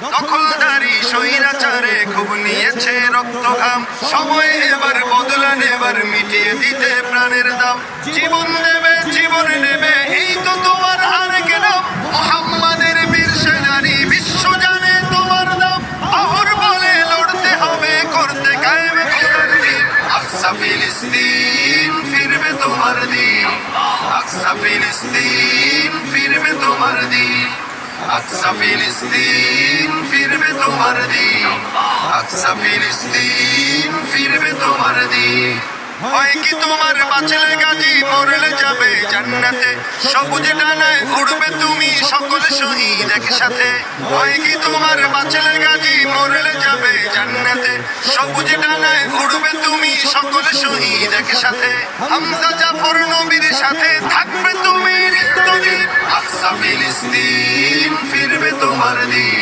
দখলদারি স্বৈরাচারে খুব নিয়েছে রক্তঘাম, সময় এবার বদলা নেবার, মিটিয়ে দিতে প্রাণের দাম। জীবন দেবে, জীবন নেবে, এই তো তোমার আরেক নাম। মুহাম্মাদের বীর সেনানী, বিশ্ব জানে তোমার নাম। আহর বলে লড়তে হবে, করতে কায়েম খোদার দিন। আকসা ফিলিস্তিন, ফিরবে তোমার দিন। আকসা ফিলিস্তিন, ফিরবে তোমার দিন। আকসা ফিলিস্তিন, ফিরবে তোমার দিন। আকসা ফিলিস্তিন, ফিরবে তোমার দিন। হয় কি তোমার বাঁচলে গাজী, মরলে যাবে জান্নাতে। সবুজ ডানায় উড়বে তুমি, সকল শহীদ একসাথে। হয় কি তোমার বাঁচলে গাজী, মরলে যাবে জান্নাতে। সবুজ ডানায় উড়বে তুমি, সকল শহীদ একসাথে। হামজা জাফর নবীর সাথে থাকবে তুমি নিত্যদিন। আকসা ফিলিস্তিন, ফিরবে তোমার দিন।